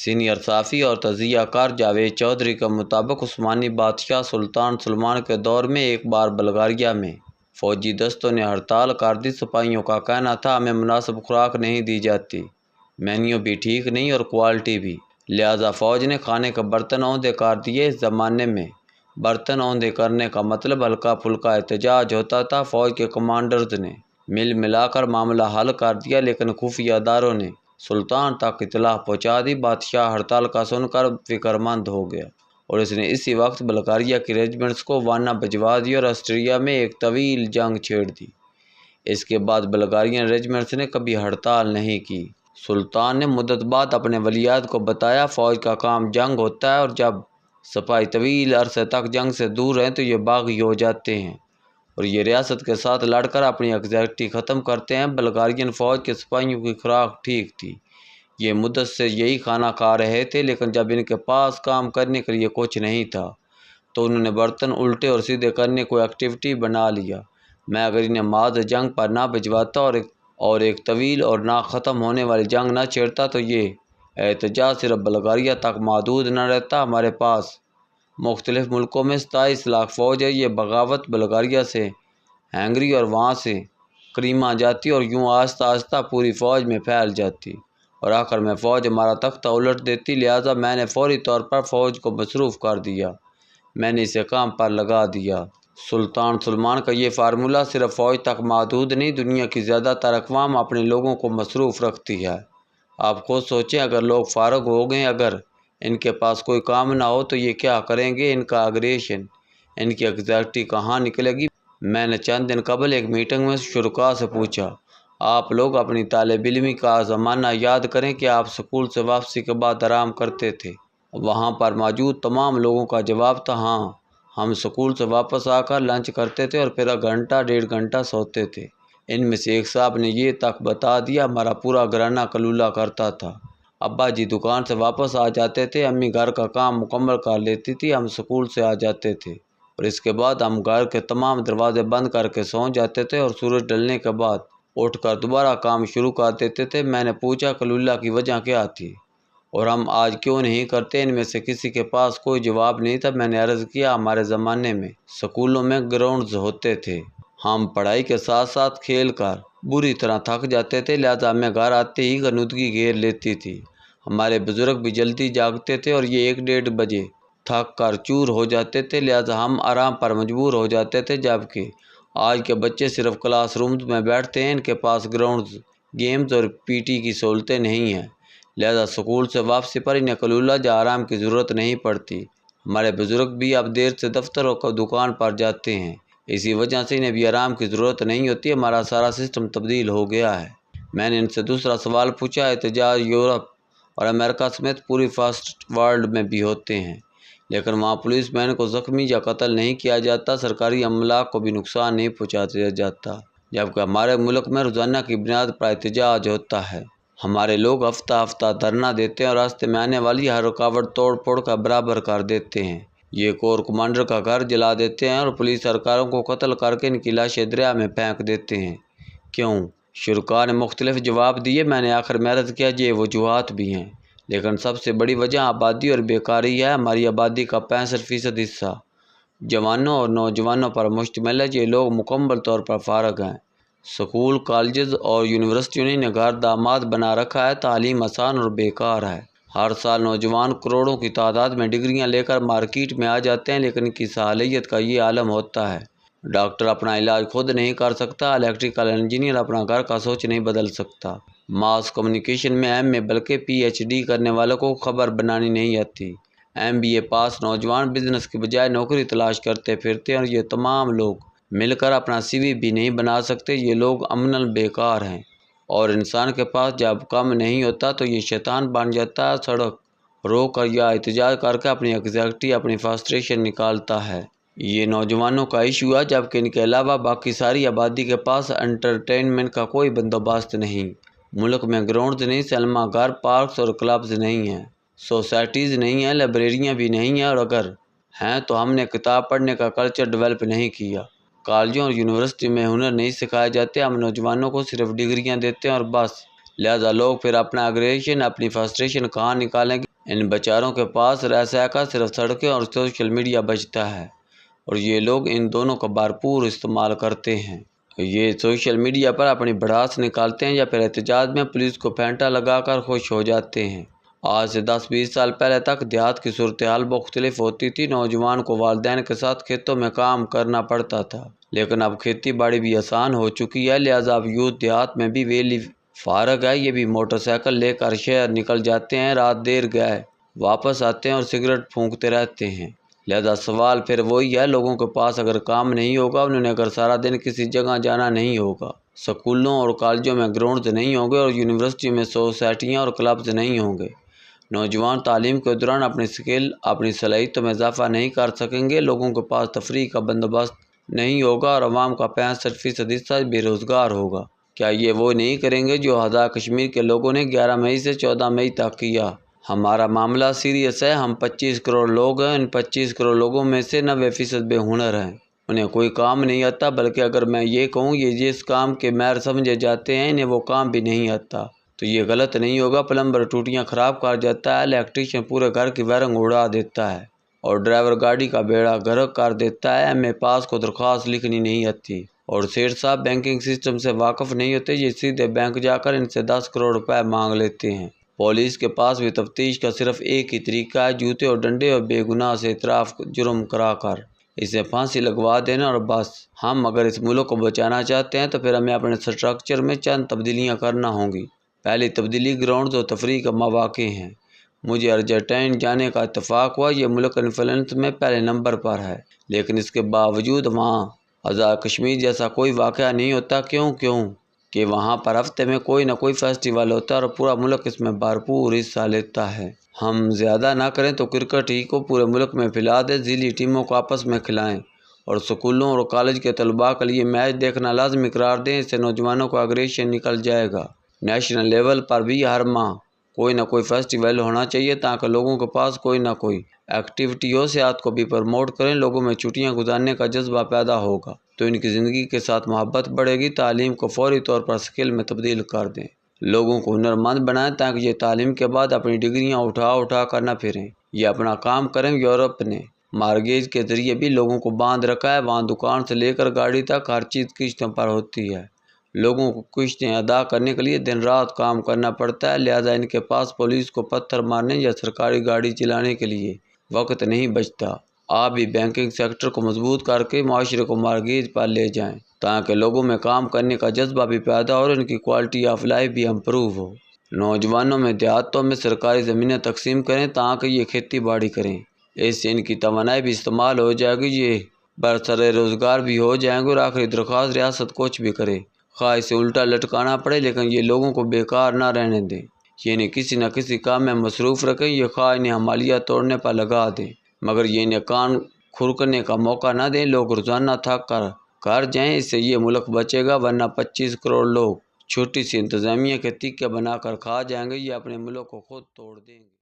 Senior صحافی اور تجزیہ کار جاوید چودھری کے مطابق عثمانی بادشاہ سلطان سلمان کے دور میں ایک بار بلغاریہ میں فوجی دستوں نے ہڑتال کر دی۔ سپاہیوں کا کہنا تھا ہمیں مناسب خوراک نہیں دی جاتی، مینیو بھی ٹھیک نہیں اور کوالٹی بھی، لہذا فوج نے کھانے کے برتن اوندھے کر دیے۔ اس زمانے میں برتن اوندھے کرنے کا مطلب ہلکا پھلکا احتجاج ہوتا تھا۔ فوج کے کمانڈرز نے ملا کر معاملہ حل کر دیا، لیکن خفیہ اداروں نے سلطان تک اطلاع پہنچا دی۔ بادشاہ ہڑتال کا سن کر فکر مند ہو گیا اور اس نے اسی وقت بلغاریہ کی ریجمنٹس کو وانا بھجوا دی اور آسٹریا میں ایک طویل جنگ چھیڑ دی۔ اس کے بعد بلغاریین ریجمنٹس نے کبھی ہڑتال نہیں کی۔ سلطان نے مدت بعد اپنے ولیعہد کو بتایا، فوج کا کام جنگ ہوتا ہے اور جب سپاہی طویل عرصے تک جنگ سے دور رہیں تو یہ باغی ہو جاتے ہیں اور یہ ریاست کے ساتھ لڑ کر اپنی ایگزیکٹی ختم کرتے ہیں۔ بلغاریین فوج کے سپاہیوں کی خوراک ٹھیک تھی، یہ مدت سے یہی کھانا کھا رہے تھے، لیکن جب ان کے پاس کام کرنے کے لیے کچھ نہیں تھا تو انہوں نے برتن الٹے اور سیدھے کرنے کو ایکٹیویٹی بنا لیا۔ میں اگر انہیں محض جنگ پر نہ بھجواتا اور ایک طویل اور نہ ختم ہونے والی جنگ نہ چھیڑتا تو یہ احتجاج صرف بلغاریہ تک محدود نہ رہتا۔ ہمارے پاس مختلف ملکوں میں 27 لاکھ فوج ہے۔ یہ بغاوت بلغاریہ سے ہنگری اور وہاں سے کریما جاتی اور یوں آہستہ آہستہ پوری فوج میں پھیل جاتی اور آخر میں فوج ہمارا تختہ الٹ دیتی۔ لہٰذا میں نے فوری طور پر فوج کو مصروف کر دیا، میں نے اسے کام پر لگا دیا۔ سلطان سلمان کا یہ فارمولہ صرف فوج تک محدود نہیں، دنیا کی زیادہ تر اقوام اپنے لوگوں کو مصروف رکھتی ہے۔ آپ خود سوچیں، اگر لوگ فارغ ہو گئے، اگر ان کے پاس کوئی کام نہ ہو تو یہ کیا کریں گے؟ ان کا اگریشن، ان کی ایگزیکٹی کہاں نکلے گی؟ میں نے چند دن قبل ایک میٹنگ میں شرکاء سے پوچھا، آپ لوگ اپنی طالب علمی کا زمانہ یاد کریں کہ آپ اسکول سے واپسی کے بعد آرام کرتے تھے۔ وہاں پر موجود تمام لوگوں کا جواب تھا، ہاں، ہم اسکول سے واپس آ کر لنچ کرتے تھے اور پھر گھنٹہ ڈیڑھ گھنٹہ سوتے تھے۔ ان میں سے ایک صاحب نے یہ تک بتا دیا، ہمارا پورا گھرانہ کلولہ کرتا تھا۔ ابا جی دکان سے واپس آ جاتے تھے، امی گھر کا کام مکمل کر لیتی تھی، ہم اسکول سے آ جاتے تھے اور اس کے بعد ہم گھر کے تمام دروازے بند کر کے سو جاتے تھے اور سورج ڈھلنے کے بعد اٹھ کر دوبارہ کام شروع کر دیتے تھے۔ میں نے پوچھا کلولہ کی وجہ کیا تھی اور ہم آج کیوں نہیں کرتے؟ ان میں سے کسی کے پاس کوئی جواب نہیں تھا۔ میں نے عرض کیا، ہمارے زمانے میں اسکولوں میں گراؤنڈز ہوتے تھے، ہم پڑھائی کے ساتھ ساتھ کھیل کر بری طرح تھک جاتے تھے، لہذا ہمیں گھر آتے ہی غنودگی گھیر لیتی تھی۔ ہمارے بزرگ بھی جلدی جاگتے تھے اور یہ 1-1.5 بجے تھک کر چور ہو جاتے تھے، لہذا ہم آرام پر مجبور ہو جاتے تھے، جبکہ آج کے بچے صرف کلاس رومز میں بیٹھتے ہیں، ان کے پاس گراؤنڈز، گیمز اور پی ٹی کی سہولتیں نہیں ہیں، لہذا اسکول سے واپسی پر انہیں کلولہ یا آرام کی ضرورت نہیں پڑتی۔ ہمارے بزرگ بھی اب دیر سے دفتر اور دکان پر جاتے ہیں، اسی وجہ سے انہیں بھی آرام کی ضرورت نہیں ہوتی۔ ہمارا سارا سسٹم تبدیل ہو گیا ہے۔ میں نے ان سے دوسرا سوال پوچھا، احتجاج یورپ اور امریکہ سمیت پوری فرسٹ ورلڈ میں بھی ہوتے ہیں، لیکن وہاں پولیس مین کو زخمی یا قتل نہیں کیا جاتا، سرکاری عملہ کو بھی نقصان نہیں پہنچایا جاتا، جبکہ ہمارے ملک میں روزانہ کی بنیاد پر احتجاج ہوتا ہے۔ ہمارے لوگ ہفتہ ہفتہ دھرنا دیتے ہیں اور راستے میں آنے والی ہر رکاوٹ توڑ پھوڑ کا برابر کر دیتے ہیں۔ یہ کور کمانڈر کا گھر جلا دیتے ہیں اور پولیس اہلکاروں کو قتل کر کے ان کی لاشیں دریا میں پھینک دیتے ہیں۔ کیوں؟ شرکاء نے مختلف جواب دیے۔ میں نے آخر میں عرض کیا، یہ وجوہات بھی ہیں، لیکن سب سے بڑی وجہ آبادی اور بیکاری ہے۔ ہماری آبادی کا 65% حصہ جوانوں اور نوجوانوں پر مشتمل ہے۔ یہ لوگ مکمل طور پر فارغ ہیں۔ اسکول، کالجز اور یونیورسٹیوں نے انہیں گھر داماد بنا رکھا ہے۔ تعلیم آسان اور بیکار ہے۔ ہر سال نوجوان کروڑوں کی تعداد میں ڈگریاں لے کر مارکیٹ میں آ جاتے ہیں، لیکن ان کی صلاحیت کا یہ عالم ہوتا ہے۔ ڈاکٹر اپنا علاج خود نہیں کر سکتا، الیکٹریکل انجینئر اپنا گھر کا سوچ نہیں بدل سکتا، ماس کمیونیکیشن میں ایم اے بلکہ پی ایچ ڈی کرنے والوں کو خبر بنانی نہیں آتی، ایم بی اے پاس نوجوان بزنس کی بجائے نوکری تلاش کرتے پھرتے ہیں اور یہ تمام لوگ مل کر اپنا سی وی بھی نہیں بنا سکتے۔ یہ لوگ عملاً بیکار ہیں اور انسان کے پاس جب کم نہیں ہوتا تو یہ شیطان بن جاتا ہے، سڑک روک کر یا احتجاج کر کے اپنی ایگزیکٹی، اپنی فرسٹریشن نکالتا ہے۔ یہ نوجوانوں کا ایشو ہے، جبکہ ان کے علاوہ باقی ساری آبادی کے پاس انٹرٹینمنٹ کا کوئی بندوبست نہیں۔ ملک میں گراؤنڈز نہیں، سینما گھر، پارکس اور کلبز نہیں ہیں، سوسائٹیز نہیں ہیں، لائبریریاں بھی نہیں ہیں، اور اگر ہیں تو ہم نے کتاب پڑھنے کا کلچر ڈیولپ نہیں کیا۔ کالجوں اور یونیورسٹی میں ہنر نہیں سکھائے جاتے، ہم نوجوانوں کو صرف ڈگریاں دیتے ہیں اور بس، لہذا لوگ پھر اپنا اگریشن، اپنی فرسٹریشن کہاں نکالیں گے؟ ان بیچاروں کے پاس رہ سہ کر صرف سڑکیں اور سوشل میڈیا بچتا ہے، اور یہ لوگ ان دونوں کا بھرپور استعمال کرتے ہیں۔ یہ سوشل میڈیا پر اپنی بڑھاس نکالتے ہیں یا پھر احتجاج میں پولیس کو پھینٹا لگا کر خوش ہو جاتے ہیں۔ آج سے 10-20 سال پہلے تک دیہات کی صورتحال مختلف ہوتی تھی۔ نوجوان کو والدین کے ساتھ کھیتوں میں کام کرنا پڑتا تھا، لیکن اب کھیتی باڑی بھی آسان ہو چکی ہے، لہٰذا اب یوتھ دیہات میں بھی ویلی فارغ ہے۔ یہ بھی موٹر سائیکل لے کر شہر نکل جاتے ہیں، رات دیر گئے واپس آتے ہیں اور سگریٹ پھونکتے رہتے ہیں۔ لہذا سوال پھر وہی ہے، لوگوں کے پاس اگر کام نہیں ہوگا، انہوں نے اگر سارا دن کسی جگہ جانا نہیں ہوگا، سکولوں اور کالجوں میں گراؤنڈز نہیں ہوں گے اور یونیورسٹی میں سوسائٹیاں اور کلبز نہیں ہوں گے، نوجوان تعلیم کے دوران اپنی سکل، اپنی صلاحیتوں میں اضافہ نہیں کر سکیں گے، لوگوں کے پاس تفریح کا بندوبست نہیں ہوگا اور عوام کا 65% حصہ بے روزگار ہوگا۔ کیا یہ وہ نہیں کریں گے جو آزاد کشمیر کے لوگوں نے 11 مئی سے 14 مئی تک کیا؟ ہمارا معاملہ سیریس ہے، ہم 25 کروڑ لوگ ہیں، ان 25 کروڑ لوگوں میں سے 90% بے ہنر ہیں، انہیں کوئی کام نہیں آتا، بلکہ اگر میں یہ کہوں یہ جس کام کے ماہر سمجھے جاتے ہیں انہیں وہ کام بھی نہیں آتا تو یہ غلط نہیں ہوگا۔ پلمبر ٹوٹیاں خراب کر جاتا ہے، الیکٹریشین پورے گھر کی وائرنگ اڑا دیتا ہے اور ڈرائیور گاڑی کا بیڑا غرق کر دیتا ہے۔ ایم اے پاس کو درخواست لکھنی نہیں آتی اور سیٹھ صاحب بینکنگ سسٹم سے واقف نہیں ہوتے، یہ سیدھے بینک جا کر ان سے 10 کروڑ روپے مانگ لیتے ہیں۔ پولیس کے پاس بھی تفتیش کا صرف ایک ہی طریقہ ہے، جوتے اور ڈنڈے اور بے گناہ سے اعتراف جرم کرا کر اسے پھانسی لگوا دینا اور بس۔ ہم اگر اس ملک کو بچانا چاہتے ہیں تو پھر ہمیں اپنے سٹرکچر میں چند تبدیلیاں کرنا ہوں گی۔ پہلی تبدیلی گراؤنڈز اور تفریح کے مواقع ہیں۔ مجھے ارجنٹائن جانے کا اتفاق ہوا، یہ ملک انفلوئنس میں پہلے نمبر پر ہے، لیکن اس کے باوجود وہاں آزاد کشمیر جیسا کوئی واقعہ نہیں ہوتا۔ کیوں کہ وہاں پر ہفتے میں کوئی نہ کوئی فیسٹیول ہوتا ہے اور پورا ملک اس میں بھرپور حصہ لیتا ہے۔ ہم زیادہ نہ کریں تو کرکٹ ہی کو پورے ملک میں پھیلا دیں، ضلعی ٹیموں کو آپس میں کھلائیں اور سکولوں اور کالج کے طلباء کے لیے میچ دیکھنا لازمی قرار دیں، اس سے نوجوانوں کا اگریشن نکل جائے گا۔ نیشنل لیول پر بھی ہر ماہ کوئی نہ کوئی فیسٹیول ہونا چاہیے تاکہ لوگوں کے پاس کوئی نہ کوئی ایکٹیویٹی ہو۔ صحت کو بھی پروموٹ کریں، لوگوں میں چھٹیاں گزارنے کا جذبہ پیدا ہوگا تو ان کی زندگی کے ساتھ محبت بڑھے گی۔ تعلیم کو فوری طور پر اسکل میں تبدیل کر دیں، لوگوں کو ہنرمند بنائیں تاکہ یہ تعلیم کے بعد اپنی ڈگریاں اٹھا کر نہ پھریں، یہ اپنا کام کریں۔ یورپ نے مارگیج کے ذریعے بھی لوگوں کو باندھ رکھا ہے، وہاں دکان سے لے کر گاڑی تک ہر چیز قسطوں پر ہوتی ہے، لوگوں کو قسطیں ادا کرنے کے لیے دن رات کام کرنا پڑتا ہے، لہذا ان کے پاس پولیس کو پتھر مارنے یا سرکاری گاڑی چلانے کے لیے وقت نہیں بچتا۔ آپ بھی بینکنگ سیکٹر کو مضبوط کر کے معاشرے کو مارگیج پر لے جائیں تاکہ لوگوں میں کام کرنے کا جذبہ بھی پیدا ہو اور ان کی کوالٹی آف لائف بھی امپروو ہو۔ نوجوانوں میں دیہاتوں میں سرکاری زمینیں تقسیم کریں تاکہ یہ کھیتی باڑی کریں، اس سے ان کی توانائی بھی استعمال ہو جائے گی، یہ برسر روزگار بھی ہو جائیں گے۔ اور آخری درخواست، ریاست کچھ بھی کرے، خواہ اسے الٹا لٹکانا پڑے لیکن یہ لوگوں کو بیکار نہ رہنے دیں، یعنی کسی نہ کسی کام میں مصروف رکھیں، یہ خواہ انہیں حمالیہ توڑنے پر لگا دیں مگر یہ انہیں کان کھرکنے کا موقع نہ دیں، لوگ روزانہ تھک کر گھر جائیں، اس سے یہ ملک بچے گا، ورنہ 25 کروڑ لوگ چھوٹی سی انتظامیہ کے تکے بنا کر کھا جائیں گے، یہ اپنے ملک کو خود توڑ دیں گے۔